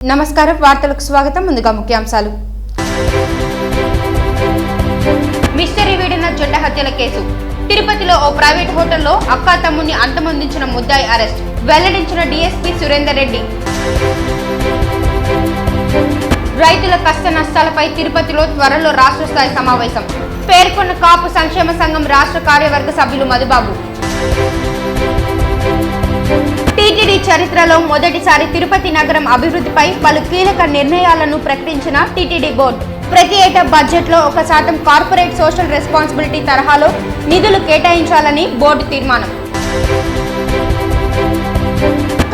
నమస్కారం వార్తలకు స్వాగతం ముందుగా ముఖ్యాంశాలు మిస్టరీ వీడిన జొండ హత్యల కేసు తిరుపతిలో ఓ ప్రైవేట్ హోటల్లో అక్కా తమ్ముని అంతమొందించిన ముద్దాయి అరెస్ట్ వెల్లడించిన డీఎస్పీ సురేందర్ రెడ్డి రైతుల కష్ట నష్టాలపై తిరుపతిలో త్వరలో రాష్ట్ర స్థాయి సమావేశం పేర్కొన్న కాపు సంక్షేమ సంఘం రాష్ట్ర కార్యవర్గ సభ్యులు మధుబాబు టీటీడీ చరిత్రలో మొదటిసారి తిరుపతి నగరం అభివృద్ధిపై పలు కీలక నిర్ణయాలను ప్రకటించిన టీటీడీ బోర్డు ప్రతి ఏటా బడ్జెట్లో 1% కార్పొరేట్ సోషల్ రెస్పాన్సిబిలిటీ తరహాలో నిధులు కేటాయించాలని బోర్డు తీర్మానం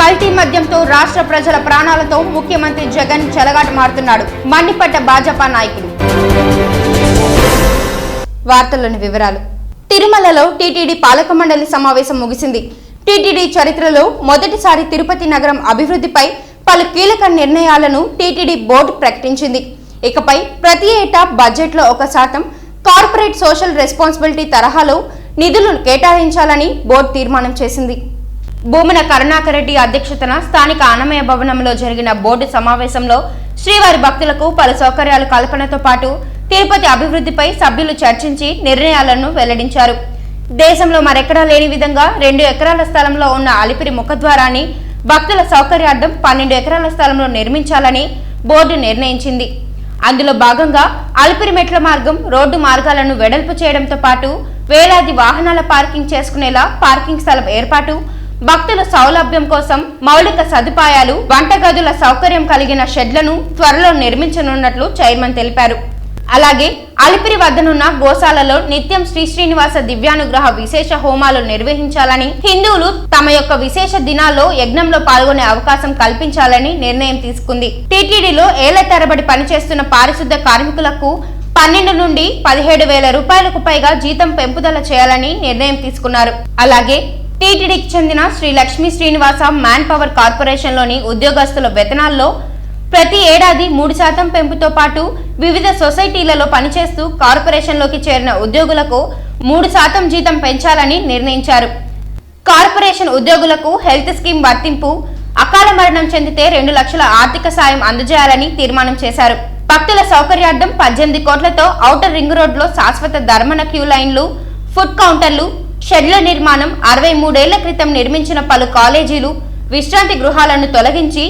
కల్తీ మద్యంతో రాష్ట్ర ప్రజల ప్రాణాలతో ముఖ్యమంత్రి జగన్ చెలగాటమాడుతున్నాడు మండిపడ్డ భాజపా నాయకులు. వార్తల్లోని వివరాలు. తిరుమలలో టీటీడీ పాలక మండలి సమావేశం ముగిసింది. టీటీడీ చరిత్రలో మొదటిసారి తిరుపతి నగరం అభివృద్ధిపై పలు కీలక నిర్ణయాలను టీటీడీ బోర్డు ప్రకటించింది. ఇకపై ప్రతి ఏటా బడ్జెట్లో 1% కార్పొరేట్ సోషల్ రెస్పాన్సిబిలిటీ తరహాలో నిధులు కేటాయించాలని బోర్డు తీర్మానం చేసింది. భూమన కరుణాకర్ రెడ్డి అధ్యక్షతన స్థానిక అన్నమయ్య భవనంలో జరిగిన బోర్డు సమావేశంలో శ్రీవారి భక్తులకు పలు సౌకర్యాల కల్పనతో పాటు తిరుపతి అభివృద్ధిపై సభ్యులు చర్చించి నిర్ణయాలను వెల్లడించారు. దేశంలో మరెక్కడా లేని విధంగా 2 ఎకరాల స్థలంలో ఉన్న అలిపిరి ముఖద్వారాన్ని భక్తుల సౌకర్యార్థం 12 ఎకరాల స్థలంలో నిర్మించాలని బోర్డు నిర్ణయించింది. అందులో భాగంగా అలిపిరి మెట్ల మార్గం, రోడ్డు మార్గాలను వెడల్పు చేయడంతో పాటు వేలాది వాహనాల పార్కింగ్ చేసుకునేలా పార్కింగ్ స్థలం ఏర్పాటు, భక్తుల సౌలభ్యం కోసం మౌలిక సదుపాయాలు, వంటగదుల సౌకర్యం కలిగిన షెడ్లను త్వరలో నిర్మించనున్నట్లు చైర్మన్ తెలిపారు. అలాగే అలిపిరి వద్దనున్న గోశాలలో నిత్యం శ్రీ శ్రీనివాస దివ్యానుగ్రహ విశేష హోమాలు నిర్వహించాలని, హిందువులు తమ యొక్క విశేష దినాల్లో యజ్ఞంలో పాల్గొనే అవకాశం కల్పించాలని నిర్ణయం తీసుకుంది. టీటీడీలో ఏళ్ల తరబడి పనిచేస్తున్న పారిశుద్ధ కార్మికులకు 12 నుండి 17,000 రూపాయలకు పైగా జీతం పెంపుదల చేయాలని నిర్ణయం తీసుకున్నారు. అలాగే టీటీడీకి చెందిన Shri Lakshmi Srinivasa manpower corporation లోని ఉద్యోగస్తుల వేతనాల్లో ప్రతి ఏడాది 3% పెంపుతో పాటు వివిధ సొసైటీలలో పనిచేస్తూ కార్పొరేషన్లోకి చేరిన ఉద్యోగులకు 3% జీతం పెంచాలని నిర్ణయించారు. కార్పొరేషన్ ఉద్యోగులకు హెల్త్ స్కీమ్ వర్తింపు, అకాల మరణం చెందితే 2 లక్షల ఆర్థిక సాయం అందజేయాలని తీర్మానం చేశారు. భక్తుల సౌకర్యార్థం 18 కోట్లతో ఔటర్ రింగ్ రోడ్ లో శాశ్వత ధర్మన క్యూ లైన్లు, ఫుడ్ కౌంటర్లు, షెడ్ల నిర్మాణం, 63 ఏళ్ల క్రితం నిర్మించిన పలు కాలేజీలు, విశ్రాంతి గృహాలను తొలగించి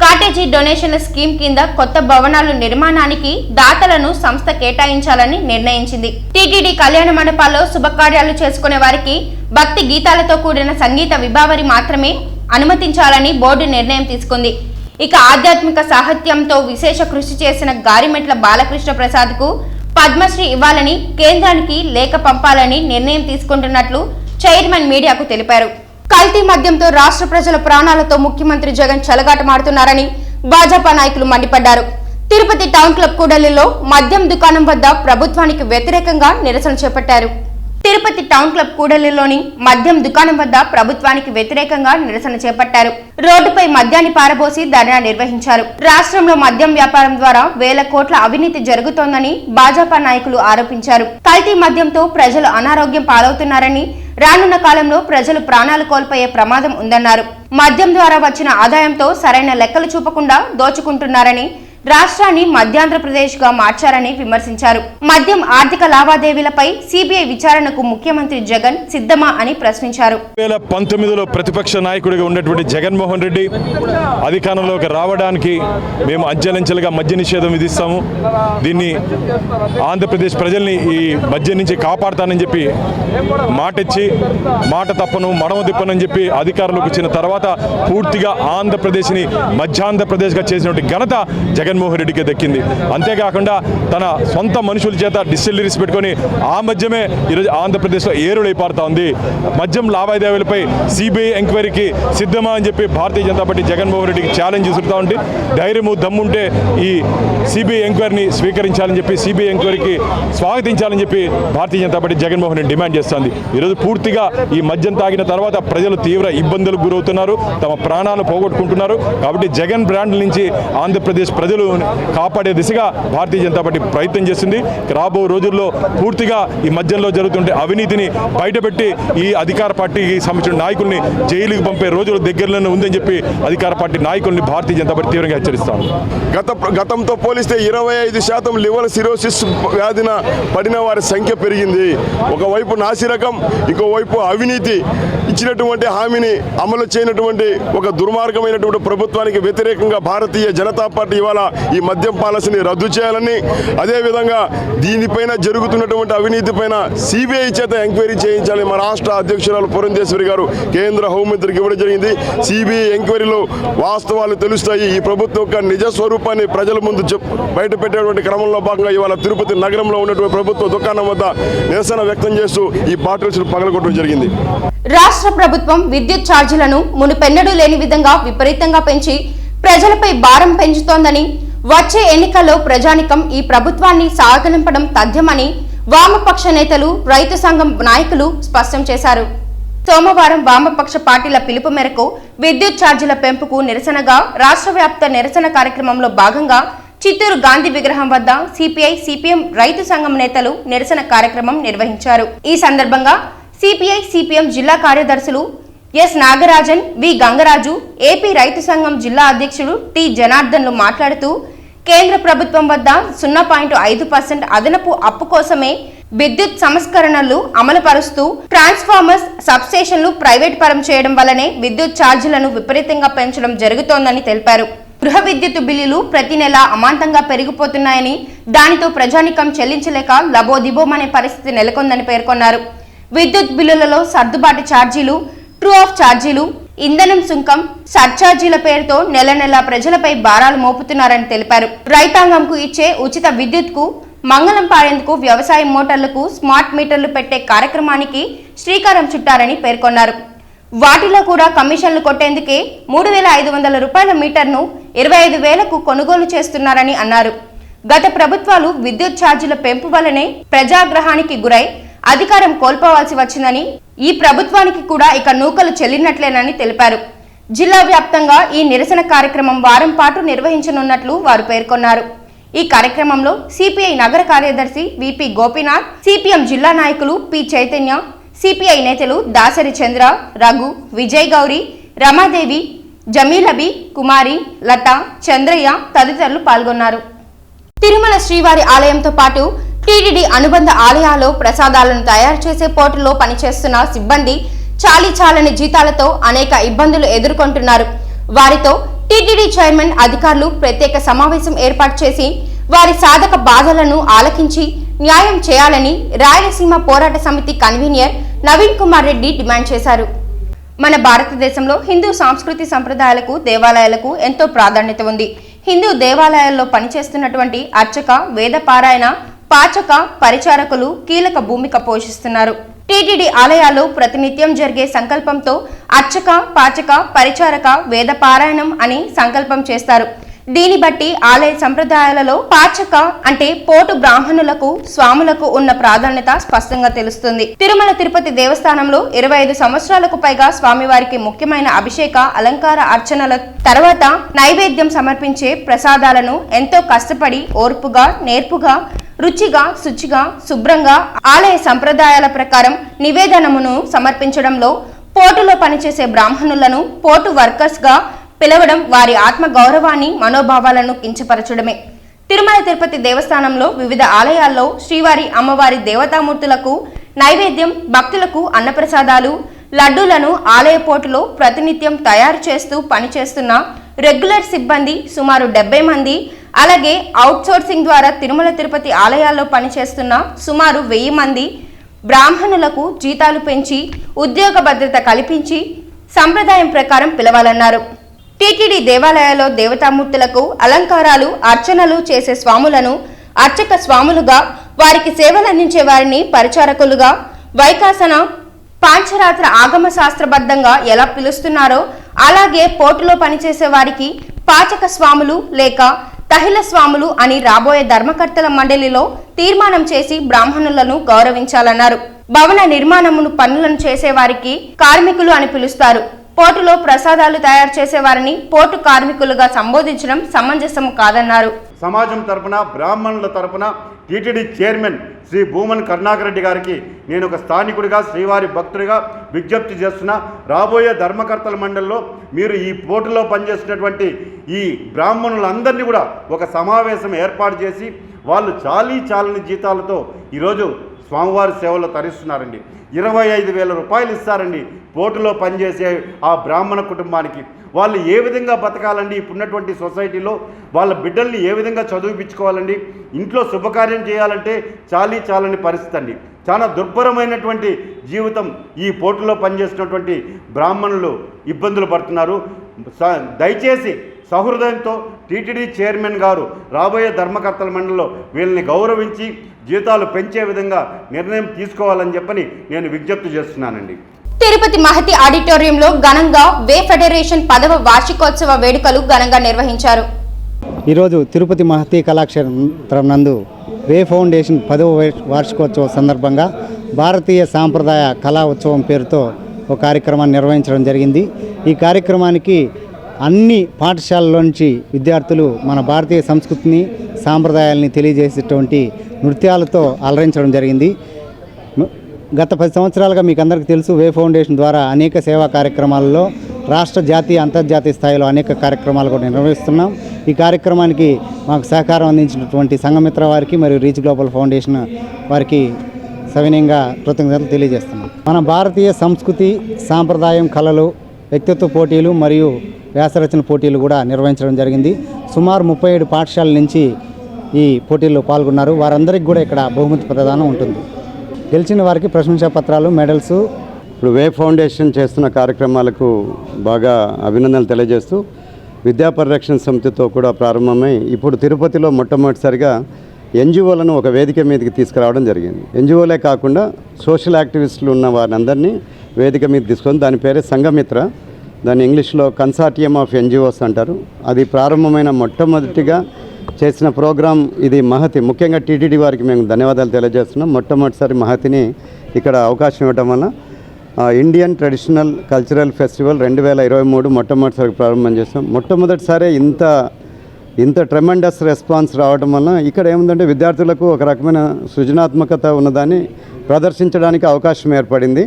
కాటేజీ డొనేషన్ల స్కీమ్ కింద కొత్త భవనాల నిర్మాణానికి దాతలను సంస్థ కేటాయించాలని నిర్ణయించింది. టీటీడీ కళ్యాణ మండపాల్లో శుభకార్యాలు చేసుకునే వారికి భక్తి గీతాలతో కూడిన సంగీత విభావరి మాత్రమే అనుమతించాలని బోర్డు నిర్ణయం తీసుకుంది. ఇక ఆధ్యాత్మిక సాహిత్యంతో విశేష కృషి చేసిన గారిమెట్ల బాలకృష్ణ ప్రసాద్ కు పద్మశ్రీ ఇవ్వాలని కేంద్రానికి లేఖ పంపాలని నిర్ణయం తీసుకుంటున్నట్లు చైర్మన్ మీడియాకు తెలిపారు. కల్తీ మద్యంతో రాష్ట్ర ప్రజల ప్రాణాలతో ముఖ్యమంత్రి జగన్ చెలగాటమాడుతున్నారని భాజపా నాయకులు మండిపడ్డారు. తిరుపతి టౌన్ క్లబ్ కూడలిలో మద్యం దుకాణం వద్ద ప్రభుత్వానికి వ్యతిరేకంగా నిరసన చేపట్టారు. తిరుపతి టౌన్ క్లబ్ కూడలిలోని మద్యం దుకాణం వద్ద ప్రభుత్వానికి వ్యతిరేకంగా నిరసన చేపట్టారు. రోడ్డుపై మద్యాన్ని పారబోసి ధర్నా నిర్వహించారు. రాష్ట్రంలో మద్యం వ్యాపారం ద్వారా వేల కోట్ల అవినీతి జరుగుతోందని భాజపా నాయకులు ఆరోపించారు. కల్తీ మద్యంతో ప్రజలు అనారోగ్యం పాలవుతున్నారని, రానున్న కాలంలో ప్రజలు ప్రాణాలు కోల్పోయే ప్రమాదం ఉందన్నారు. మద్యం ద్వారా వచ్చిన ఆదాయంతో సరైన లెక్కలు చూపకుండా దోచుకుంటున్నారని, రాష్ట్రాన్ని మధ్యాంధ్రప్రదేశ్ గా మార్చారని విమర్శించారు. మద్యం ఆర్థిక లావాదేవీలపై సిబిఐ విచారణకు ముఖ్యమంత్రి జగన్ సిద్ధమా అని ప్రశ్నించారు. 2019లో ప్రతిపక్ష నాయకుడిగా ఉన్నటువంటి జగన్మోహన్ రెడ్డి అధికారంలోకి రావడానికి మేము అంచెలంచెలుగా మద్య నిషేధం విధిస్తాము, దీన్ని ఆంధ్రప్రదేశ్ ప్రజల్ని ఈ మద్యం నుంచి కాపాడుతానని చెప్పి మాటిచ్చి మాట తప్పను మడమ తిప్పనని చెప్పి అధికారంలోకి వచ్చిన తర్వాత పూర్తిగా ఆంధ్రప్రదేశ్ని మధ్యాంధ్రప్రదేశ్గా చేసినటువంటి ఘనత జగన్మోహన్ రెడ్డికి దక్కింది. అంతేకాకుండా తన సొంత మనుషుల చేత డిస్టిలరీస్ పెట్టుకొని ఆ మద్యమే ఈరోజు ఆంధ్రప్రదేశ్లో ఏరులై పారుతా ఉంది. మద్యం లావాదేవీలపై సిబిఐ ఎంక్వైరీకి సిద్ధమా అని చెప్పి భారతీయ జనతా పార్టీ జగన్మోహన్ రెడ్డికి ఛాలెంజ్ విసురుతూ ఉంది. ధైర్యము దమ్ముంటే ఈ సిబిఐ ఎంక్వైరీని స్వీకరించాలని చెప్పి, సిబిఐ ఎంక్వైరీకి స్వాగతించాలని చెప్పి భారతీయ జనతా పార్టీ జగన్మోహన్ రెడ్డి డిమాండ్ చేస్తోంది. ఈరోజు పూర్తిగా ఈ మద్యం తాగిన తర్వాత ప్రజలు తీవ్ర ఇబ్బందులకు గురవుతున్నారు, తమ ప్రాణాలు పోగొట్టుకుంటున్నారు. కాబట్టి జగన్ బ్రాండ్ నుంచి ఆంధ్రప్రదేశ్ ప్రజలు విలువలు కాపాడే దిశగా భారతీయ జనతా పార్టీ ప్రయత్నం చేస్తుంది. రాబో రోజుల్లో పూర్తిగా ఈ మధ్యలో జరుగుతుంటే అవినీతిని బయటపెట్టి ఈ అధికార పార్టీకి సంబంధించిన నాయకుల్ని జైలుకి పంపే రోజులు దగ్గరలోనే ఉందని చెప్పి అధికార పార్టీ నాయకుల్ని భారతీయ జనతా పార్టీ తీవ్రంగా హెచ్చరిస్తాను. గతంతో పోలిస్తే 25% లివర్ సిరోసిస్ వ్యాధిన పడిన వారి సంఖ్య పెరిగింది. ఒకవైపు నాసిరకం, ఇంకోవైపు అవినీతి, ఇచ్చినటువంటి హామీని అమలు చేయనటువంటి ఒక దుర్మార్గమైనటువంటి ప్రభుత్వానికి వ్యతిరేకంగా భారతీయ జనతా పార్టీ ఇవాళ ఈ మద్యం పాలసీని రద్దు చేయాలని, అదేవిధంగా దీనిపైన జరుగుతున్నటువంటి అవినీతి పైన సిబిఐ చేత ఎంక్వైరీ చేయించాలని మా రాష్ట్ర అధ్యక్షురాలు పురంధేశ్వరి గారు కేంద్ర హోంమంత్రికి ఇవ్వడం జరిగింది. సిబిఐ ఎంక్వైరీలో వాస్తవాలు తెలుస్తాయి. ఈ ప్రభుత్వం యొక్క నిజ స్వరూపాన్ని ప్రజల ముందు బయట పెట్టేటువంటి క్రమంలో భాగంగా ఇవాళ తిరుపతి నగరంలో ఉన్నటువంటి ప్రభుత్వ దుకాణం వద్ద నిరసన వ్యక్తం చేస్తూ ఈ బాటిల్స్ పగలగొట్టడం జరిగింది. రాష్ట్ర ప్రభుత్వం విద్యుత్ ఛార్జీలను మునుపెన్నడూ లేని విధంగా విపరీతంగా పెంచి ప్రజలపై భారం పెంచుతోందని, వచ్చే ఎన్నికల్లో ప్రజానికం ఈ ప్రభుత్వాన్ని సాగనంపడం తథ్యమని వామపక్ష నేతలు, రైతు సంఘం నాయకులు స్పష్టం చేశారు. సోమవారం వామపక్ష పార్టీల పిలుపు మేరకు విద్యుత్ ఛార్జీల పెంపుకు నిరసనగా రాష్ట్ర వ్యాప్త నిరసన కార్యక్రమంలో భాగంగా చిత్తూరు గాంధీ విగ్రహం వద్ద సిపిఐ, సిపిఎం రైతు సంఘం నేతలు నిరసన కార్యక్రమం నిర్వహించారు. ఈ సందర్భంగా సిపిఐ, సిపిఎం జిల్లా కార్యదర్శులు ఎస్ నాగరాజన్, వి గంగరాజు, ఏపీ రైతు సంఘం జిల్లా అధ్యక్షుడు టి జనార్దన్లు మాట్లాడుతూ కేంద్ర ప్రభుత్వం వద్ద 0.5% అదనపు అప్పు కోసమే విద్యుత్ సంస్కరణలు అమలుపరుస్తూ ట్రాన్స్ఫార్మర్స్, సబ్స్టేషన్లు ప్రైవేట్ పరం చేయడం వల్లనే విద్యుత్ ఛార్జీలను విపరీతంగా పెంచడం జరుగుతోందని తెలిపారు. గృహ విద్యుత్ బిల్లులు ప్రతి నెల అమాంతంగా పెరిగిపోతున్నాయని, దానితో ప్రజానికం చెల్లించలేక లబోదిబోమనే పరిస్థితి నెలకొందని పేర్కొన్నారు. విద్యుత్ బిల్లులలో సర్దుబాటు ఛార్జీలు, ట్రూ ఆఫ్ ఛార్జీలు, ఇంధనం సుంకం, సర్ఛార్జీల పేరుతో నెల నెల ప్రజలపై భారాలు మోపుతున్నారని తెలిపారు. రైతాంగంకు ఇచ్చే ఉచిత విద్యుత్కు మంగళం పాడేందుకు వ్యవసాయ మోటార్లకు స్మార్ట్ మీటర్లు పెట్టే కార్యక్రమానికి శ్రీకారం చుట్టారని పేర్కొన్నారు. వాటిలో కూడా కమిషన్లు కొట్టేందుకే 3,500 రూపాయల మీటర్ను 25,000కు కొనుగోలు చేస్తున్నారని అన్నారు. గత ప్రభుత్వాలు విద్యుత్ ఛార్జీల పెంపు వల్లనే ప్రజాగ్రహానికి గురై అధికారం కోల్పోవాల్సి వచ్చిందని, ఈ ప్రభుత్వానికి కూడా ఇక నూకలు చెల్లినట్లేనని తెలిపారు. జిల్లా వ్యాప్తంగా ఈ నిరసన కార్యక్రమం వారం పాటు నిర్వహించనున్నట్లు వారు పేర్కొన్నారు. ఈ కార్యక్రమంలో సిపిఐ నగర కార్యదర్శి విపి గోపీనాథ్, సిపిఎం జిల్లా నాయకులు పి చైతన్య, సిపిఐ నేతలు దాసరి చంద్ర, రఘు, విజయ్ గౌరి, రమాదేవి, జమీలబి, కుమారి, లత, చంద్రయ్య తదితరులు పాల్గొన్నారు. తిరుమల శ్రీవారి ఆలయంతో పాటు టీటీడీ అనుబంధ ఆలయాల్లో ప్రసాదాలను తయారు చేసే పోర్టులో పనిచేస్తున్న సిబ్బంది చాలీచాలని జీతాలతో అనేక ఇబ్బందులు ఎదుర్కొంటున్నారు. వారితో టీటీడీ చైర్మన్ అధికారులు ప్రత్యేక సమావేశం ఏర్పాటు చేసి వారి సాధక బాధలను ఆలకించి న్యాయం చేయాలని రాయలసీమ పోరాట సమితి కన్వీనర్ నవీన్ కుమార్ రెడ్డి డిమాండ్ చేశారు. మన భారతదేశంలో హిందూ సంస్కృతి సంప్రదాయాలకు, దేవాలయాలకు ఎంతో ప్రాధాన్యత ఉంది. హిందూ దేవాలయాల్లో పనిచేస్తున్నటువంటి అర్చక, వేద పారాయణ, పాచక, పరిచారకులు కీలక భూమిక పోషిస్తున్నారు. టీటీడీ ఆలయాల్లో ప్రతినిత్యం జరిగే సంకల్పంతో అర్చక, పాచక, పరిచారక, వేద పారాయణం అని సంకల్పం చేస్తారు. దీన్ని బట్టి ఆలయ సంప్రదాయాలలో పాచక అంటే పోటు బ్రాహ్మణులకు, స్వాములకు ఉన్న ప్రాధాన్యత స్పష్టంగా తెలుస్తుంది. తిరుమల తిరుపతి దేవస్థానంలో 25 సంవత్సరాలకు పైగా స్వామివారికి ముఖ్యమైన అభిషేక, అలంకార అర్చనల తర్వాత నైవేద్యం సమర్పించే ప్రసాదాలను ఎంతో కష్టపడి, ఓర్పుగా, నేర్పుగా, రుచిగా, శుచిగా, శుభ్రంగా ఆలయ సంప్రదాయాల ప్రకారం నివేదనమును సమర్పించడంలో పోటులో పనిచేసే బ్రాహ్మణులను పోటు వర్కర్స్ గా పిలవడం వారి ఆత్మ గౌరవాన్ని, మనోభావాలను కించపరచడమే. తిరుమల తిరుపతి దేవస్థానంలో వివిధ ఆలయాల్లో శ్రీవారి, అమ్మవారి దేవతామూర్తులకు నైవేద్యం, భక్తులకు అన్నప్రసాదాలు, లడ్డూలను ఆలయ పోటులో ప్రతినిత్యం తయారు చేస్తూ పనిచేస్తున్న రెగ్యులర్ సిబ్బంది సుమారు 70 మంది, అలాగే అవుట్సోర్సింగ్ ద్వారా తిరుమల తిరుపతి ఆలయాల్లో పనిచేస్తున్న సుమారు 1000 మంది బ్రాహ్మణులకు జీతాలు పెంచి ఉద్యోగ భద్రత కల్పించి సంప్రదాయం ప్రకారం పిలవాలన్నారు. టీటీడీ దేవాలయాల్లో దేవతామూర్తులకు అలంకారాలు, అర్చనలు చేసే స్వాములను అర్చక స్వాములుగా, వారికి సేవలందించే వారిని పరిచారకులుగా, వైకాసన, పాంచరాత్ర ఆగమ శాస్త్రబద్ధంగా ఎలా పిలుస్తున్నారో అలాగే పోర్టులో పనిచేసే వారికి పాచక స్వాములు లేక తహిల స్వాములు అని రాబోయే ధర్మకర్తల మండలిలో తీర్మానం చేసి బ్రాహ్మణులను గౌరవించాలన్నారు. భవన నిర్మాణమును పనులను చేసే వారికి కార్మికులు అని పిలుస్తారు. పోర్టులో ప్రసాదాలు తయారు చేసేవారిని పోర్టు కార్మికులుగా సంబోధించడం సమంజసం కాదన్నారు. సమాజం తరపున బ్రాహ్మణుల తరపున టీటీడీ చైర్మన్ శ్రీ భూమన్ కరుణాకర్ రెడ్డి గారికి నేను ఒక స్థానికుడిగా శ్రీవారి భక్తుడిగా విజ్ఞప్తి చేస్తున్నా. రాబోయే ధర్మకర్తల మండలిలో మీరు ఈ పోర్టులో పనిచేసినటువంటి ఈ బ్రాహ్మణులందరినీ కూడా ఒక సమావేశం ఏర్పాటు చేసి వాళ్ళు చాలని జీతాలతో ఈరోజు స్వామివారి సేవలో తరిస్తున్నారండి. 25,000 రూపాయలు ఇస్తారండి పోర్టులో పనిచేసే ఆ బ్రాహ్మణ కుటుంబానికి. వాళ్ళు ఏ విధంగా బతకాలండి? ఇప్పుడున్నటువంటి సొసైటీలో వాళ్ళ బిడ్డల్ని ఏ విధంగా చదివిపించుకోవాలండి? ఇంట్లో శుభకార్యం చేయాలంటే చాలని పరిస్థితి అండి. చాలా దుర్భరమైనటువంటి జీవితం ఈ పోర్టులో పనిచేసినటువంటి బ్రాహ్మణులు ఇబ్బందులు పడుతున్నారు. దయచేసి సహృదయంతో టీటీడీ చైర్మన్ గారు రాబోయే ధర్మకర్తల మండలిలో వీళ్ళని గౌరవించి జీతాలు పెంచే విధంగా నిర్ణయం తీసుకోవాలని చెప్పని నేను విజ్ఞప్తి చేస్తున్నానండి. తిరుపతి మహతి ఆడిటోరియంలో ఘనంగా వే ఫెడరేషన్ 10వ వార్షికోత్సవ వేడుకలు ఘనంగా నిర్వహించారు. ఈరోజు తిరుపతి మహతి కళాక్షేత్రం నందు వే ఫౌండేషన్ 10వ వార్షికోత్సవ సందర్భంగా భారతీయ సాంప్రదాయ కళా ఉత్సవం పేరుతో ఒక కార్యక్రమాన్ని నిర్వహించడం జరిగింది. ఈ కార్యక్రమానికి అన్ని పాఠశాలల నుంచి విద్యార్థులు మన భారతీయ సంస్కృతిని సాంప్రదాయాలని తెలియజేసేటువంటి నృత్యాలతో అలరించడం జరిగింది. గత 10 సంవత్సరాలుగా మీకు అందరికీ తెలుసు, వే ఫౌండేషన్ ద్వారా అనేక సేవా కార్యక్రమాలలో రాష్ట్ర జాతీయ అంతర్జాతీయ స్థాయిలో అనేక కార్యక్రమాలు కూడా నిర్వహిస్తున్నాం. ఈ కార్యక్రమానికి మాకు సహకారం అందించినటువంటి సంఘమిత్ర వారికి మరియు రీచ్ గ్లోబల్ ఫౌండేషన్ వారికి సవినయంగా కృతజ్ఞతలు తెలియజేస్తున్నాం. మన భారతీయ సంస్కృతి సాంప్రదాయం కళలు వ్యక్తిత్వ పోటీలు మరియు వ్యాసరచన పోటీలు కూడా నిర్వహించడం జరిగింది. సుమారు 37 పాఠశాలల నుంచి ఈ పోటీల్లో పాల్గొన్నారు. వారందరికీ కూడా ఇక్కడ బహుమతి ప్రదానం ఉంటుంది. గెలిచిన వారికి ప్రశంసా పత్రాలు, మెడల్స్. ఇప్పుడు వే ఫౌండేషన్ చేస్తున్న కార్యక్రమాలకు బాగా అభినందనలు తెలియజేస్తూ విద్యా పరిరక్షణ సమితితో కూడా ప్రారంభమై ఇప్పుడు తిరుపతిలో మొట్టమొదటిసారిగా ఎన్జిఓలను ఒక వేదిక మీదకి తీసుకురావడం జరిగింది. ఎన్జిఓలే కాకుండా సోషల్ యాక్టివిస్టులు ఉన్న వారిని అందరినీ వేదిక మీద తీసుకొని దాని పేరే సంఘమిత్ర, దాన్ని ఇంగ్లీష్లో కన్సార్టియం ఆఫ్ ఎన్జిఓస్ అంటారు. అది ప్రారంభమైన మొట్టమొదటిగా చేసిన ప్రోగ్రాం ఇది మహతి. ముఖ్యంగా టీటీడీ వారికి మేము ధన్యవాదాలు తెలియజేస్తున్నాం. మొట్టమొదటిసారి మహతిని ఇక్కడ అవకాశం ఇవ్వడం వల్ల ఇండియన్ ట్రెడిషనల్ కల్చరల్ ఫెస్టివల్ 2023 మొట్టమొదటిసారి ప్రారంభం చేస్తాం. మొట్టమొదటిసారి ఇంత ట్రెమెండస్ రెస్పాన్స్ రావడం వల్ల ఇక్కడ ఏముందంటే విద్యార్థులకు ఒక రకమైన సృజనాత్మకత ఉన్నదాన్ని ప్రదర్శించడానికి అవకాశం ఏర్పడింది.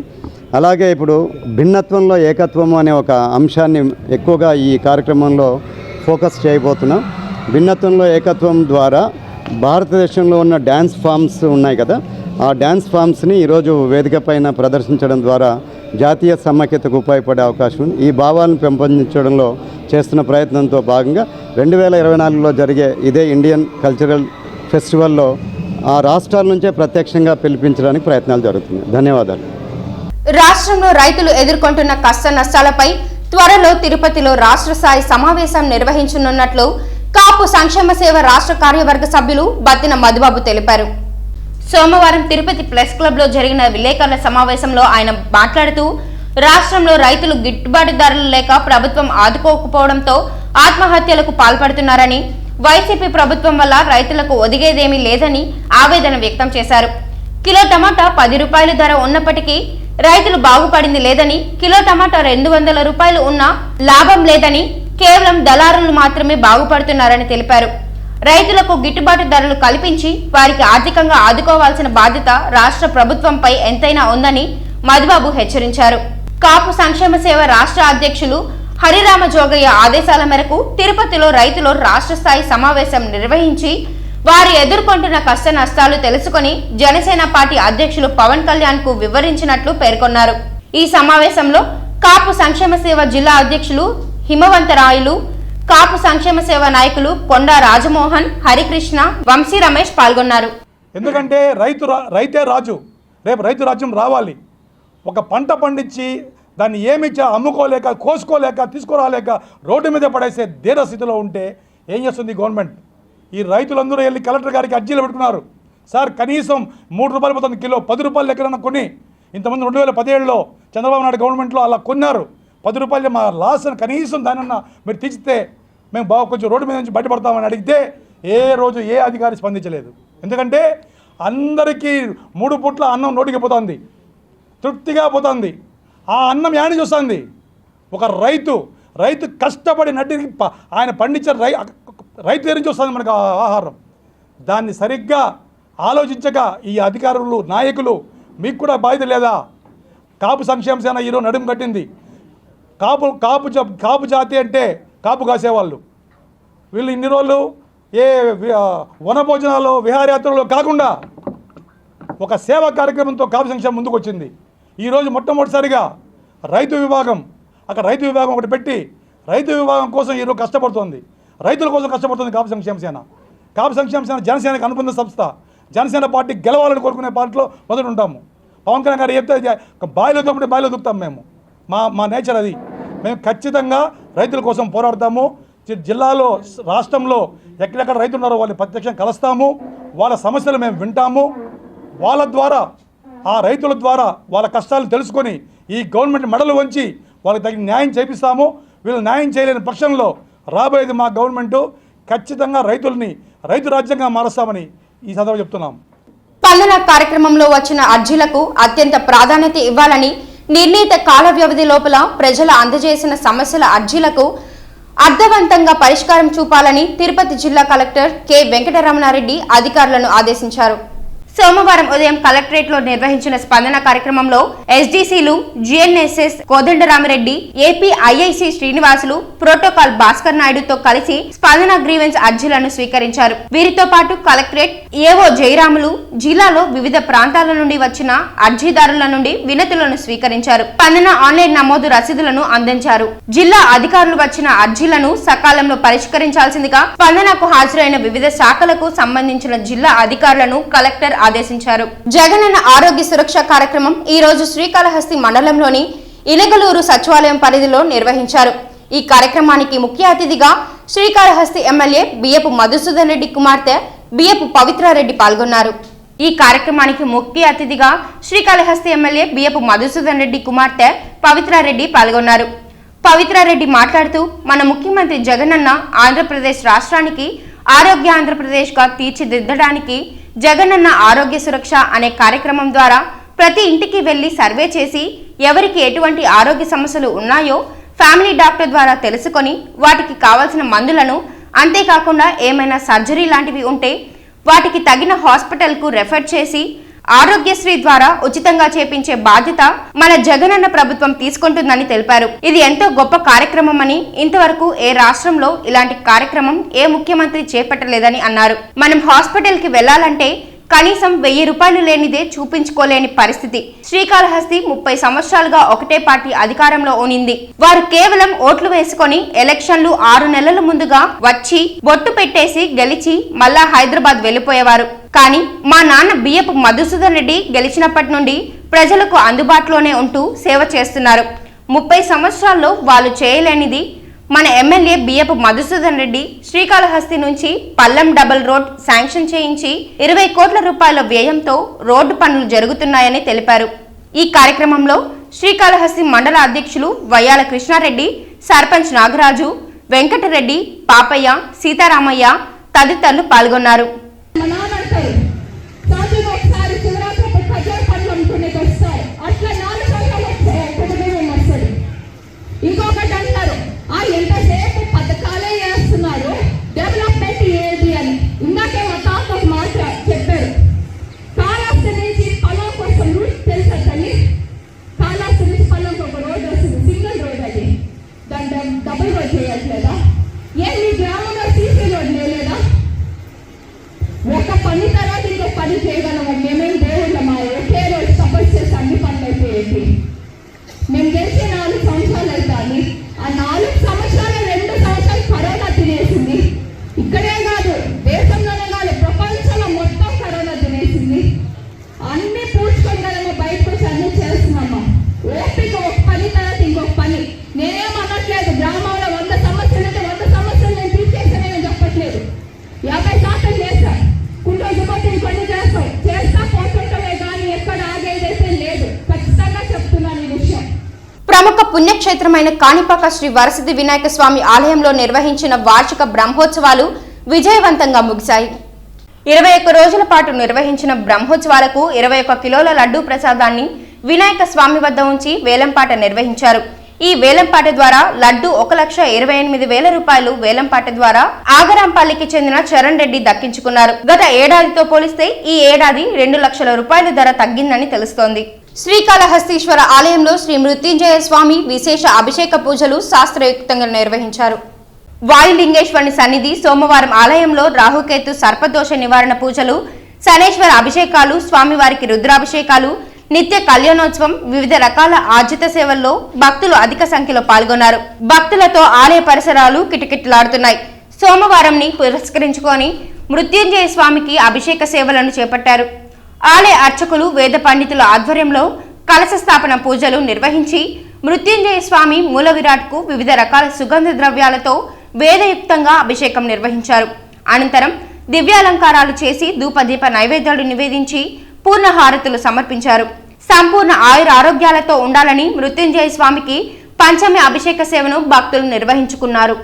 అలాగే ఇప్పుడు భిన్నత్వంలో ఏకత్వము అనే ఒక అంశాన్ని ఎక్కువగా ఈ కార్యక్రమంలో ఫోకస్ చేయబోతున్నాం. భిన్నత్వంలో ఏకత్వం ద్వారా భారతదేశంలో ఉన్న డ్యాన్స్ ఫామ్స్ ఉన్నాయి కదా, ఆ డ్యాన్స్ ఫామ్స్ని ఈరోజు వేదిక పైన ప్రదర్శించడం ద్వారా జాతీయ సమైక్యతకు ఉపయోగపడే అవకాశం ఉంది. ఈ భావాలను పెంపొందించడంలో చేస్తున్న ప్రయత్నంతో భాగంగా 2024లో జరిగే ఇదే ఇండియన్ కల్చరల్ ఫెస్టివల్లో ఆ రాష్ట్రాల నుంచే ప్రత్యక్షంగా పిలిపించడానికి ప్రయత్నాలు జరుగుతున్నాయి. ధన్యవాదాలు. రాష్ట్రంలో రైతులు ఎదుర్కొంటున్న కష్ట నష్టాలపై త్వరలో తిరుపతిలో రాష్ట్ర స్థాయి సమావేశం నిర్వహించనున్నట్లు కాపు సంక్షేమ సేవ రాష్ట్ర కార్యవర్గ సభ్యులు బత్తిన మధుబాబు తెలిపారు. సోమవారం తిరుపతి ప్రెస్ క్లబ్ లో జరిగిన విలేకరుల సమావేశంలో ఆయన మాట్లాడుతూ రాష్ట్రంలో రైతులు గిట్టుబాటు ధరలు లేక ప్రభుత్వం ఆదుకోకపోవడంతో ఆత్మహత్యలకు పాల్పడుతున్నారని, వైసీపీ ప్రభుత్వం వల్ల రైతులకు ఒదిగేదేమీ లేదని ఆవేదన వ్యక్తం చేశారు. కిలో టమాటా 10 రూపాయల ధర ఉన్నప్పటికీ రైతులు బాగుపడింది లేదని, కిలో టమాటా 200 రూపాయలు ఉన్నా లాభం లేదని, కేవలం దళారులు మాత్రమే బాగుపడుతున్నారని తెలిపారు. రైతులకు గిట్టుబాటు ధరలు కల్పించి వారికి ఆర్థికంగా ఆదుకోవాల్సిన బాధ్యత రాష్ట్ర ప్రభుత్వంపై ఎంతైనా ఉందని మధుబాబు హెచ్చరించారు. కాపు సంక్షేమ సేవ రాష్ట్ర అధ్యక్షులు హరిరామ జోగయ్య ఆదేశాల మేరకు తిరుపతిలో రైతులు రాష్ట్ర స్థాయి సమావేశం నిర్వహించి వారు ఎదుర్కొంటున్న కష్ట నష్టాలు తెలుసుకుని జనసేన పార్టీ అధ్యక్షులు పవన్ కళ్యాణ్ కు వివరించినట్లు పేర్కొన్నారు. ఈ సమావేశంలో కాపు సంక్షేమ సేవ జిల్లా అధ్యక్షులు హిమవంతరాయులు, కాపు సంక్షేమ సేవ నాయకులు కొండా రాజమోహన్, హరికృష్ణ, వంశీ రమేష్ పాల్గొన్నారు. ఎందుకంటే రైతే రాజు, రేపు రైతు రాజ్యం రావాలి. ఒక పంట పండించి దాన్ని ఏమిచ్చా అమ్ముకోలేక, కోసుకోలేక, తీసుకురాలేక రోడ్డు మీద పడేసే దీన స్థితిలో ఉంటే ఏం చేస్తుంది గవర్నమెంట్? ఈ రైతులందరూ వెళ్ళి కలెక్టర్ గారికి అర్జీలు పెట్టుకున్నారు. సార్ కనీసం 3 రూపాయలు పోతుంది కిలో, 10 రూపాయలు ఎక్కడన్నా కొని. ఇంతకుముందు 2017లో చంద్రబాబు నాయుడు గవర్నమెంట్లో అలా కొన్నారు. 10 రూపాయలు మా లాస్ అని కనీసం దానన్నా మీరు తీస్తే మేము కొంచెం రోడ్డు మీద నుంచి బయటపడతామని అడిగితే ఏ రోజు ఏ అధికారి స్పందించలేదు. ఎందుకంటే అందరికీ 3 పూట్ల అన్నం నోటికి పోతుంది, తృప్తిగా పోతుంది. ఆ అన్నం యాని చూస్తుంది. ఒక రైతు కష్టపడి నడ్డికి ఆయన పండించిన రైతు దగ్గర నుంచి వస్తుంది మనకు ఆహారం. దాన్ని సరిగ్గా ఆలోచించక ఈ అధికారులు నాయకులు మీకు కూడా బాధ్యత లేదా? కాపు సంక్షేమ సేన ఈరోజు నడుము కట్టింది. కాపు జాతి అంటే కాపు కాసేవాళ్ళు. వీళ్ళు ఇన్ని రోజులు ఏ వనభోజనాలు విహారయాత్రలు కాకుండా ఒక సేవా కార్యక్రమంతో కాపు సంక్షేమం ముందుకు వచ్చింది. ఈరోజు మొట్టమొదటిసారిగా రైతు విభాగం ఒకటి పెట్టి రైతు విభాగం కోసం ఈరోజు కష్టపడుతోంది. రైతుల కోసం కష్టపడుతుంది కాపు సంక్షేమ సేన. కాపు సంక్షేమ సేన జనసేనకు అనుబంధ సంస్థ. జనసేన పార్టీ గెలవాలని కోరుకునే పార్టీలో మొదటి ఉంటాము. పవన్ కళ్యాణ్ గారు చెప్తే బాయిలో దొప్పుకుంటే బాయిలో దొక్కుతాం. మేము మా నేచర్ అది. మేము ఖచ్చితంగా రైతుల కోసం పోరాడతాము. జిల్లాలో రాష్ట్రంలో ఎక్కడెక్కడ రైతులు ఉన్నారో వాళ్ళని ప్రత్యక్షంగా కలుస్తాము. వాళ్ళ సమస్యలు మేము వింటాము. వాళ్ళ ద్వారా ఆ రైతుల ద్వారా వాళ్ళ కష్టాలు తెలుసుకొని ఈ గవర్నమెంట్ మెడలు వంచి వాళ్ళకి తగిన న్యాయం చేపిస్తాము. వీళ్ళు న్యాయం చేయలేని పక్షంలో రాబోయేది మా గవర్నమెంటు ఖచ్చితంగా రైతు రాజ్యంగా మారుస్తామని ఈ సందర్భంగా చెప్తున్నాం. స్పందన కార్యక్రమంలో వచ్చిన అర్జీలకు అత్యంత ప్రాధాన్యత ఇవ్వాలని, నిర్ణీత కాల వ్యవధి లోపల ప్రజలు అందజేసిన సమస్యల అర్జీలకు అర్థవంతంగా పరిష్కారం చూపాలని తిరుపతి జిల్లా కలెక్టర్ కె వెంకటరమణారెడ్డి అధికారులను ఆదేశించారు. సోమవారం ఉదయం కలెక్టరేట్లో నిర్వహించిన స్పందన కార్యక్రమంలో ఎస్డీసీలు, GNSS Kodandaramireddy, APIIC Srinivasulu, protocol Bhaskar నాయుడుతో కలిసి స్పందన గ్రీవెన్స్ అర్జీలను స్వీకరించారు. వీరితో పాటు కలెక్టరేట్ ఏవో జయరాములు జిల్లాలో వివిధ ప్రాంతాల నుండి వచ్చిన అర్జీదారుల నుండి వినతులను స్వీకరించారు. స్పందన ఆన్లైన్ నమోదు రసీదులను అందించారు. జిల్లా అధికారులు వచ్చిన అర్జీలను సకాలంలో పరిష్కరించాల్సిందిగా స్పందనకు హాజరైన వివిధ శాఖలకు సంబంధించిన జిల్లా అధికారులను కలెక్టర్ ఆదేశించారు. జగనన్న ఆరోగ్య సురక్ష కార్యక్రమం ఈ రోజు శ్రీకాళహస్తి మండలంలోని ఇనగలూరు సచివాలయం పరిధిలో నిర్వహించారు. ఈ కార్యక్రమానికి ముఖ్య అతిథిగా శ్రీకాళహస్తి ఎమ్మెల్యే బియ్యపు మధుసూదన్ రెడ్డి కుమార్తె బియ్యపు పవిత్రారెడ్డి పాల్గొన్నారు. ఈ కార్యక్రమానికి ముఖ్య అతిథిగా శ్రీకాళహస్తి ఎమ్మెల్యే బియ్యపు మధుసూదన్ రెడ్డి కుమార్తె పవిత్రారెడ్డి పాల్గొన్నారు. పవిత్రారెడ్డి మాట్లాడుతూ మన ముఖ్యమంత్రి జగనన్న ఆంధ్రప్రదేశ్ రాష్ట్రానికి ఆరోగ్య ఆంధ్రప్రదేశ్గా తీర్చిదిద్దడానికి జగనన్న ఆరోగ్య సురక్ష అనే కార్యక్రమం ద్వారా ప్రతి ఇంటికి వెళ్లి సర్వే చేసి ఎవరికి ఎటువంటి ఆరోగ్య సమస్యలు ఉన్నాయో ఫ్యామిలీ డాక్టర్ ద్వారా తెలుసుకొని వాటికి కావాల్సిన మందులను, అంతేకాకుండా ఏమైనా సర్జరీ లాంటివి ఉంటే వాటికి తగిన హాస్పిటల్కు రెఫర్ చేసి ఆరోగ్యశ్రీ ద్వారా ఉచితంగా చేపించే బాధ్యత మన జగనన్న ప్రభుత్వం తీసుకుంటుందని తెలిపారు. ఇది ఎంతో గొప్ప కార్యక్రమం అని, ఇంతవరకు ఏ రాష్ట్రంలో ఇలాంటి కార్యక్రమం ఏ ముఖ్యమంత్రి చేపట్టలేదని అన్నారు. మనం హాస్పిటల్ కి వెళ్లాలంటే కనీసం 1000 రూపాయలు లేనిదే చూపించుకోలేని పరిస్థితి. శ్రీకాళహస్తి 30 సంవత్సరాలుగా ఒకటే పార్టీ అధికారంలో ఉనింది. వారు కేవలం ఓట్లు వేసుకొని ఎలక్షన్లు 6 నెలల ముందుగా వచ్చి బొట్టు పెట్టేసి గెలిచి మళ్ళా హైదరాబాద్ వెళ్లిపోయేవారు. కానీ మా నాన్న బియ్యపు మధుసూదన్ రెడ్డి గెలిచినప్పటి నుండి ప్రజలకు అందుబాటులోనే ఉంటూ సేవ చేస్తున్నారు. 30 సంవత్సరాల్లో వాళ్ళు చేయలేనిది మన ఎమ్మెల్యే బియ్యపు మధుసూదన్ రెడ్డి శ్రీకాళహస్తి నుంచి పల్లం డబుల్ రోడ్ శాంక్షన్ చేయించి 20 కోట్ల రూపాయల వ్యయంతో రోడ్డు పనులు జరుగుతున్నాయని తెలిపారు. ఈ కార్యక్రమంలో శ్రీకాళహస్తి మండల అధ్యక్షులు వయ్యాల కృష్ణారెడ్డి, సర్పంచ్ నాగరాజు, వెంకటరెడ్డి, పాపయ్య, సీతారామయ్య తదితరులు పాల్గొన్నారు. ఎంతసేపు పథకాలే చేస్తున్నారు, డెవలప్మెంట్ ఏది అని. ఇందాకే మా తాత ఒక మాట చెప్పారు, కాళహస్తి నుంచి పొలం కోసం రూట్ తెలుసని. కాళహస్తి నుంచి పొలంకి ఒక రోడ్ వస్తుంది, సింగిల్ రోడ్ అది. దాన్ని డబుల్ రోడ్ చేయట్లేదా? ఏం మీ గ్రామంలో సీసీ రోడ్ లేదా? ఒక పని తర్వాత ఇంకో పని చేయగలమని మేమేం దేవుళ్ళమా? ఒకే రోజు తపస్సు చేసి అన్ని పనులు అయిపోయేది. మేము గెలిచి 4 సంవత్సరాలు అవుతాయి. ఆ 4 సంవత్సరాలు 2 సంవత్సరాలు కరోనా తినేసింది. ఇక్కడే కాదు, దేశంలోనే కాదు, ప్రపంచంలో మొత్తం కరోనా తినేసింది. అన్ని పూడ్చుకోగలము, బయటకు వచ్చి అన్ని చేస్తున్నామా? ఓపిక, ఒక పని తర్వాత ఇంకొక పని. నేనేం అనట్లేదు, గ్రామంలో 100 సమస్యలు ఉంటే 100 సమస్యలు నేను తీర్చేసానని చెప్పట్లేదు. 50% చేస్తా, కుంటూ కొన్ని చేస్తాం, చేస్తా పోతుంటమే కానీ ఎక్కడ ఆగేదైతే లేదు. ఖచ్చితంగా చెప్తున్నాను ఈ విషయం. ప్రముఖ పుణ్యక్షేత్రమైన కాణిపాక శ్రీ వరసిద్ధి వినాయక స్వామి ఆలయంలో నిర్వహించిన వార్షిక బ్రహ్మోత్సవాలు విజయవంతంగా ముగిశాయి. 21 రోజుల పాటు నిర్వహించిన బ్రహ్మోత్సవాలకు 21 కిలోల లడ్డూ ప్రసాదాన్ని వినాయక స్వామి వద్ద ఉంచి వేలంపాట నిర్వహించారు. ఈ వేలంపాట ద్వారా లడ్డు 1,28,000 రూపాయలు వేలంపాట ద్వారా ఆగరాంపల్లికి చెందిన చరణ్ రెడ్డి దక్కించుకున్నారు. గత ఏడాదితో పోలిస్తే ఈ ఏడాది 2 లక్షల రూపాయల ధర తగ్గిందని తెలుస్తోంది. శ్రీకాళహస్తీశ్వర ఆలయంలో శ్రీ మృత్యుంజయ స్వామి విశేష అభిషేక పూజలు శాస్త్రయుక్తంగా నిర్వహించారు. వాయులింగేశ్వరుని సన్నిధి సోమవారం ఆలయంలో రాహుకేతు సర్పదోష నివారణ పూజలు, శనేశ్వర అభిషేకాలు, స్వామివారికి రుద్రాభిషేకాలు, నిత్య కళ్యాణోత్సవం, వివిధ రకాల ఆర్జిత సేవల్లో భక్తులు అధిక సంఖ్యలో పాల్గొన్నారు. భక్తులతో ఆలయ పరిసరాలు కిటకిటలాడుతున్నాయి. సోమవారంని పురస్కరించుకొని మృత్యుంజయ స్వామికి అభిషేక సేవలను చేపట్టారు. ఆలయ అర్చకులు, వేద పండితుల ఆధ్వర్యంలో కలశ స్థాపన పూజలు నిర్వహించి మృత్యుంజయ స్వామి మూల విరాట్కు వివిధ రకాల సుగంధ ద్రవ్యాలతో వేదయుక్తంగా అభిషేకం నిర్వహించారు. అనంతరం దివ్యాలంకారాలు చేసి ధూపదీప నైవేద్యాలు నివేదించి పూర్ణ హారతులు సమర్పించారు. సంపూర్ణ ఆయుర ఆరోగ్యాలతో ఉండాలని మృత్యుంజయ స్వామికి పంచమి అభిషేక సేవను భక్తులు నిర్వహించుకున్నారు.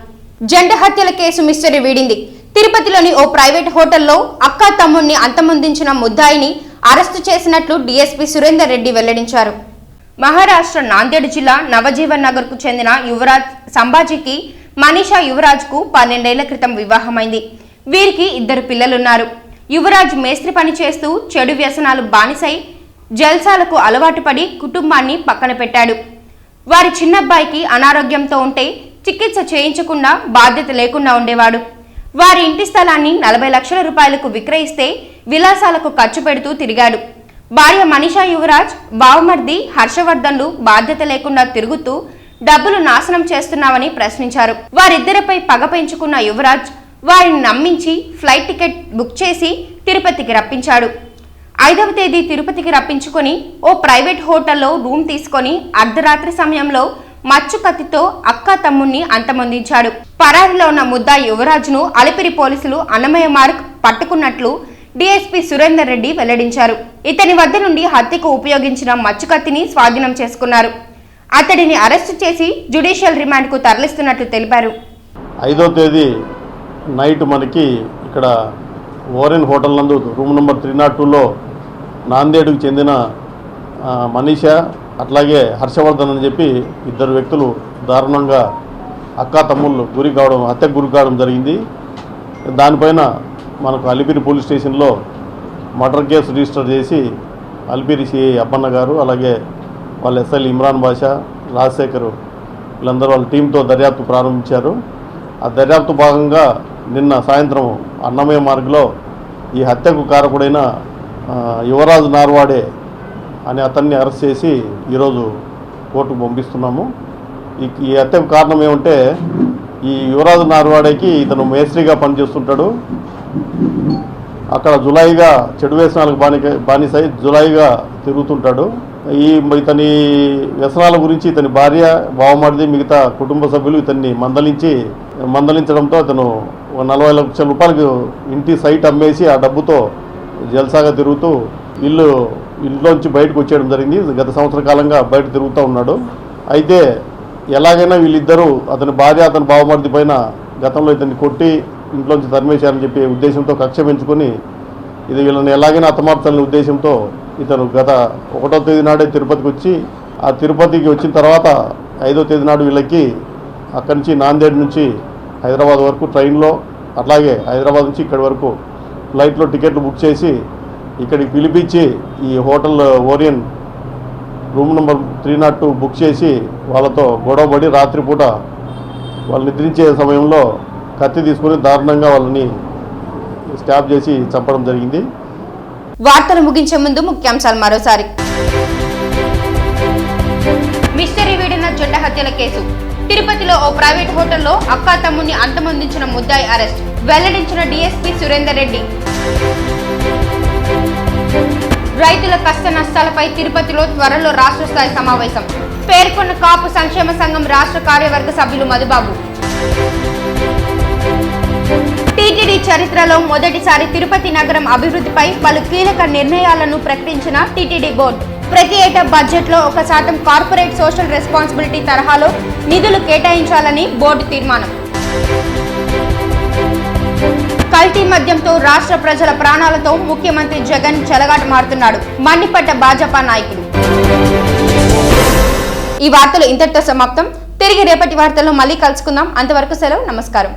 జంట హత్యల కేసు మిస్టరీ వీడింది. తిరుపతిలోని ఓ ప్రైవేట్ హోటల్లో అక్కా తమ్ముణ్ణి అంతమొందించిన ముద్దాయిని అరెస్టు చేసినట్లు డీఎస్పీ సురేందర్ రెడ్డి వెల్లడించారు. మహారాష్ట్ర నాందేడ్ జిల్లా నవజీవన్ నగర్ కు చెందిన యువరాజ్ సంభాజీకి మనీషా యువరాజ్ కు 12 ఏళ్ల క్రితం వివాహమైంది. వీరికి 2 పిల్లలున్నారు. యువరాజ్ మేస్త్రి పని చేస్తూ చెడు వ్యసనాలు బానిసై జల్సాలకు అలవాటు పడి కుటుంబాన్ని పక్కన పెట్టాడు. వారి చిన్నబ్బాయికి అనారోగ్యంతో ఉంటే చికిత్స చేయించకుండా బాధ్యత లేకుండా ఉండేవాడు. వారి ఇంటి స్థలాన్ని 40 లక్షల రూపాయలకు విక్రయిస్తే విలాసాలకు ఖర్చు పెడుతూ తిరిగాడు. భార్య మనీషా యువరాజ్, బావమర్ది హర్షవర్ధన్లు బాధ్యత లేకుండా తిరుగుతూ డబ్బులు నాశనం చేస్తున్నామని ప్రశ్నించారు. వారిద్దరిపై పగ పెంచుకున్న యువరాజ్ వారిని నమ్మించి ఫ్లైట్ టికెట్ బుక్ చేసి తిరుపతికి రప్పించాడు. 5వ తేదీ తిరుపతికి రప్పించుకొని ఓ ప్రైవేట్ హోటల్లో రూమ్ తీసుకొని అర్ధరాత్రి సమయంలో మచ్చు కత్తితో అక్కా తమ్ముణ్ణి అంతమొందించాడు. పరారిలో ఉన్న ముద్దాయి యువరాజ్ను అలిపిరి పోలీసులు అన్నమయ్య మార్గ్ పట్టుకున్నట్లు డీఎస్పీ సురేందర్ రెడ్డి వెల్లడించారు. ఇతని వద్ద నుండి హత్యకు ఉపయోగించిన మచ్చు కత్తిని స్వాధీనం చేసుకున్నారు. అతడిని అరెస్టు చేసి జ్యుడిషియల్ రిమాండ్కు తరలిస్తున్నట్లు తెలిపారు. 5వ తేదీ నైట్ మనకి ఇక్కడ ఓరెన్ హోటల్ నందు రూమ్ నెంబర్ 302లో నాందేడుకు చెందిన మనీషా అట్లాగే హర్షవర్ధన్ అని చెప్పి 2 వ్యక్తులు దారుణంగా అక్కా తమ్ముళ్ళు హత్యకు గురి కావడం జరిగింది. దానిపైన మనకు అలిపిరి పోలీస్ స్టేషన్లో మర్డర్ కేసు రిజిస్టర్ చేసి అలిపిరి సిఐ అబ్బన్న గారు అలాగే వాళ్ళ ఎస్ఐ ఇమ్రాన్ బాషా, రాజశేఖర్ వీళ్ళందరూ వాళ్ళ టీంతో దర్యాప్తు ప్రారంభించారు. ఆ దర్యాప్తు భాగంగా నిన్న సాయంత్రం అన్నమయ్య మార్గ్లో ఈ హత్యకు కారకుడైన యువరాజ్ నార్వాడే అని అతన్ని అరెస్ట్ చేసి ఈరోజు కోర్టుకు పంపిస్తున్నాము. ఈ హత్యకు కారణం ఏమంటే ఈ యువరాజ్ నార్వాడేకి ఇతను మేస్త్రిగా పనిచేస్తుంటాడు. అక్కడ జులాయిగా చెడు వ్యసనాలకు బానిసై జులాయిగా తిరుగుతుంటాడు. ఇతని వ్యసనాల గురించి ఇతని భార్య, బావమరిది, మిగతా కుటుంబ సభ్యులు ఇతన్ని మందలించడంతో అతను 40 లక్షల రూపాయలకు ఇంటి సైట్ అమ్మేసి ఆ డబ్బుతో జల్సాగా తిరుగుతూ ఇంట్లోంచి బయటకు వచ్చేయడం జరిగింది. గత సంవత్సర కాలంగా బయట తిరుగుతూ ఉన్నాడు. అయితే ఎలాగైనా వీళ్ళిద్దరూ అతని భార్య, అతని బావమరిది పైన గతంలో ఇతన్ని కొట్టి ఇంట్లోంచి తరిమేశారని చెప్పే ఉద్దేశంతో కక్ష పెంచుకొని వీళ్ళని ఎలాగైనా హతమార్చాలనే ఉద్దేశంతో ఇతను గత 1వ తేదీ నాడే తిరుపతికి వచ్చి ఆ తిరుపతికి వచ్చిన తర్వాత 5వ తేదీ నాడు వీళ్ళకి అక్కడి నుంచి నాందేడ్ నుంచి హైదరాబాద్ వరకు ట్రైన్లో, అట్లాగే హైదరాబాద్ నుంచి ఇక్కడి వరకు ఫ్లైట్లో టికెట్లు బుక్ చేసి ఇక్కడికి పిలిపించి ఈ hotel Orion room number 302 book చేసి వాళ్ళతో గొడవపడి రాత్రిపూట వాళ్ళు నిద్రించే సమయంలో కత్తి తీసుకుని దారుణంగా వాళ్ళని స్టాప్ చేసి చంపడం జరిగింది. వార్తలు ముగించే ముందు ముఖ్యాంశాలు మరోసారి. మిస్టరీ వీడిన జంట హత్యల కేసు. తిరుపతిలో ఓ ప్రైవేట్ హోటల్లో అక్కా తమ్ముణ్ణి అంతమొందించిన ముద్దాయి అరెస్ట్, వెల్లడించిన డీఎస్పీ సురేందర్ రెడ్డి. రైతుల కష్ట నష్టాలపై తిరుపతిలో త్వరలో రాష్ట్ర స్థాయి సమావేశం, పేర్కొన్న కాపు సంక్షేమ సంఘం రాష్ట్ర కార్యవర్గ సభ్యులు మధుబాబు. టీటీడీ చరిత్రలో మొదటిసారి తిరుపతి నగరం అభివృద్ధిపై పలు కీలక నిర్ణయాలను ప్రకటించిన టీటీడీ బోర్డు. ప్రతి ఏటా బడ్జెట్లో 1% కార్పొరేట్ సోషల్ రెస్పాన్సిబిలిటీ తరహాలో నిధులు కేటాయించాలని బోర్డు తీర్మానం. కల్తీ మద్యంతో రాష్ట్ర ప్రజల ప్రాణాలతో ముఖ్యమంత్రి జగన్ చెలగాటమాడుతున్నాడు, మండిపడ్డ భాజపా నాయకులు. ఈ వార్తలు ఇంతటితో సమాప్తం. తిరిగి రేపటి వార్తల్లో మళ్ళీ కలుసుకుందాం. అంతవరకు సెలవు. నమస్కారం.